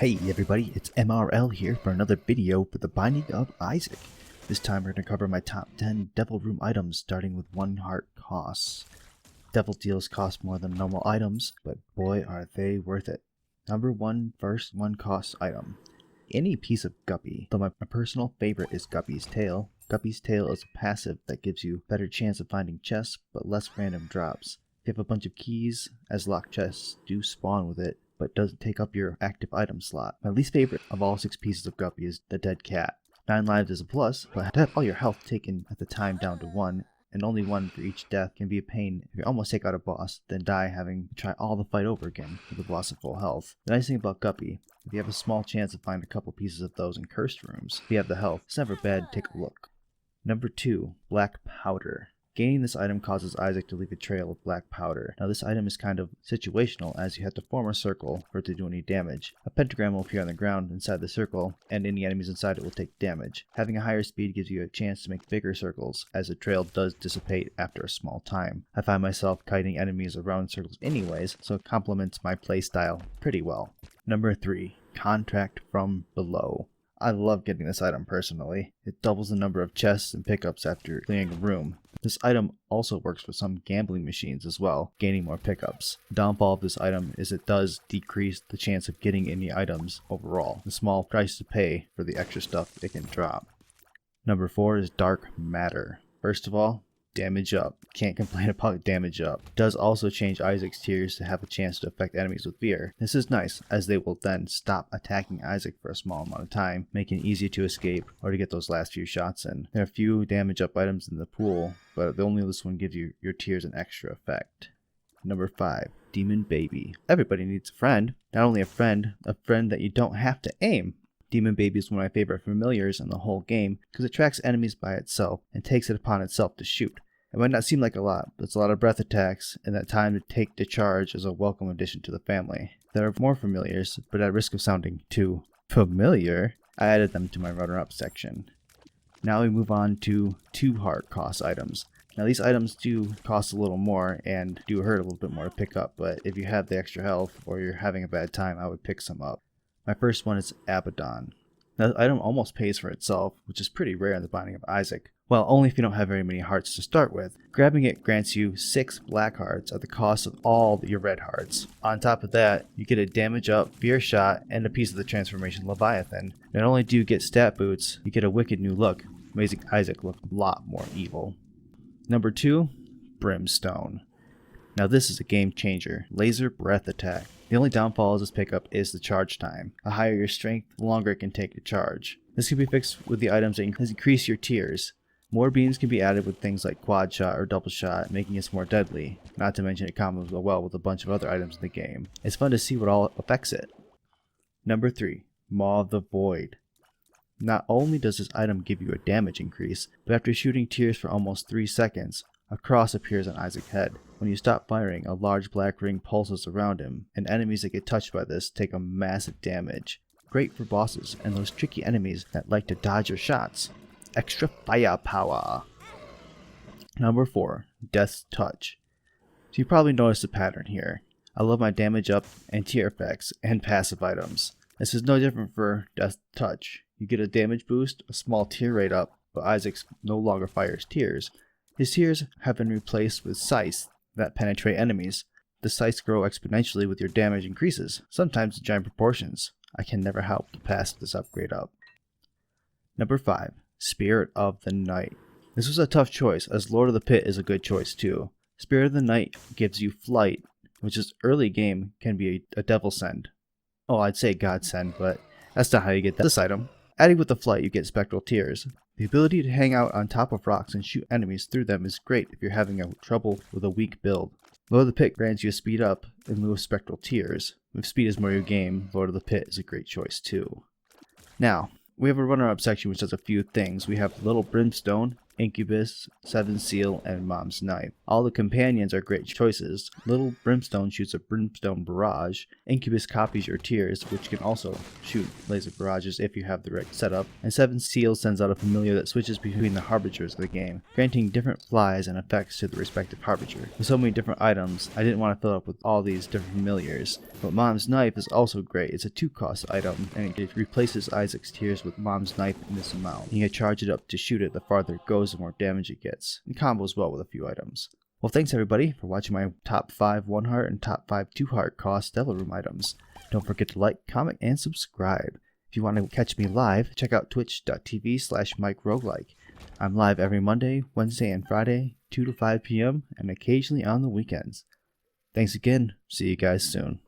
Hey everybody, it's MRL here for another video for the Binding of Isaac. This time we're going to cover my top 10 Devil Room items starting with 1 heart costs. Devil deals cost more than normal items, but boy are they worth it. Number 1, first 1 cost item. Any piece of Guppy, though my personal favorite is Guppys Tail. Guppys Tail is a passive that gives you better chance of finding chests, but less random drops. If you have a bunch of keys, as locked chests do spawn with it, but doesn't take up your active item slot. My least favorite of all 6 pieces of Guppy is the dead cat. 9 lives is a plus, but to have all your health taken at the time down to 1, and only 1 for each death can be a pain if you almost take out a boss, then die having to try all the fight over again with the boss at full health. The nice thing about Guppy, if you have a small chance to find a couple pieces of those in cursed rooms, if you have the health, it's never bad to take a look. Number 2, black powder. Gaining this item causes Isaac to leave a trail of black powder. Now this item is kind of situational as you have to form a circle for it to do any damage. A pentagram will appear on the ground inside the circle and any enemies inside it will take damage. Having a higher speed gives you a chance to make bigger circles as the trail does dissipate after a small time. I find myself kiting enemies around circles anyways, so it complements my playstyle pretty well. Number 3, contract from below. I love getting this item personally. It doubles the number of chests and pickups after clearing a room. This item also works for some gambling machines as well, gaining more pickups. The downfall of this item is it does decrease the chance of getting any items overall. The small price to pay for the extra stuff it can drop. Number 4 is dark matter. First of all, damage up. Can't complain about damage up. It does also change Isaac's tears to have a chance to affect enemies with fear. This is nice, as they will then stop attacking Isaac for a small amount of time, making it easier to escape or to get those last few shots in. There are a few damage up items in the pool, but only this one gives you your tears an extra effect. Number 5, Demon Baby. Everybody needs a friend. Not only a friend that you don't have to aim. Demon Baby is one of my favorite familiars in the whole game because it tracks enemies by itself and takes it upon itself to shoot. It might not seem like a lot, but it's a lot of breath attacks, and that time to take the charge is a welcome addition to the family. There are more familiars, but at risk of sounding too familiar, I added them to my runner-up section. Now we move on to 2 heart cost items. Now these items do cost a little more and do hurt a little bit more to pick up, but if you have the extra health or you're having a bad time, I would pick some up. My first one is Abaddon. Now the item almost pays for itself, which is pretty rare in the Binding of Isaac. Well, only if you don't have very many hearts to start with. Grabbing it grants you 6 black hearts at the cost of all your red hearts. On top of that, you get a damage up, fear shot, and a piece of the transformation Leviathan. Not only do you get stat boots, you get a wicked new look, making Isaac look a lot more evil. Number 2, Brimstone. Now this is a game changer. Laser breath attack. The only downfall of this pickup is the charge time. The higher your strength, the longer it can take to charge. This can be fixed with the items that increase your tiers. More beams can be added with things like quad shot or double shot, making it more deadly. Not to mention it combos well with a bunch of other items in the game. It's fun to see what all affects it. Number 3, Mauve the Void. Not only does this item give you a damage increase, but after shooting tears for almost 3 seconds, a cross appears on Isaac's head. When you stop firing, a large black ring pulses around him, and enemies that get touched by this take a massive damage. Great for bosses and those tricky enemies that like to dodge your shots. Extra firepower. Number 4, Death's Touch. So you probably noticed a pattern here. I love my damage up and tear effects and passive items. This is no different for Death's Touch. You get a damage boost, a small tear rate up, but Isaac no longer fires tears. His tears have been replaced with scythes that penetrate enemies. The scythes grow exponentially with your damage increases, sometimes in giant proportions. I can never help to pass this upgrade up. Number 5, Spirit of the Night. This was a tough choice, as Lord of the Pit is a good choice too. Spirit of the Night gives you flight, which is early game can be a devil send. Oh, I'd say godsend, but that's not how you get this item. Adding with the flight, you get spectral tears. The ability to hang out on top of rocks and shoot enemies through them is great if you're having trouble with a weak build. Lord of the Pit grants you a speed up in lieu of spectral tears. If speed is more your game, Lord of the Pit is a great choice too. Now, we have a runner-up section which does a few things. We have Little Brimstone, Incubus, 7 Seal, and Mom's Knife. All the companions are great choices. Little Brimstone shoots a Brimstone barrage. Incubus copies your tears, which can also shoot laser barrages if you have the right setup. And 7 Seal sends out a familiar that switches between the harbingers of the game, granting different flies and effects to the respective harbinger. With so many different items, I didn't want to fill up with all these different familiars. But Mom's Knife is also great. It's a 2-cost item, and it replaces Isaac's tears with Mom's Knife in this amount. You can charge it up to shoot it the farther it goes, the more damage it gets. It combos well with a few items. Well, thanks everybody for watching my top 5 1-heart and top 5 2-heart cost Devil Room items. Don't forget to like, comment, and subscribe. If you want to catch me live, check out twitch.tv/MikeRoguelike. I'm live every Monday, Wednesday, and Friday, 2 to 5 p.m., and occasionally on the weekends. Thanks again. See you guys soon.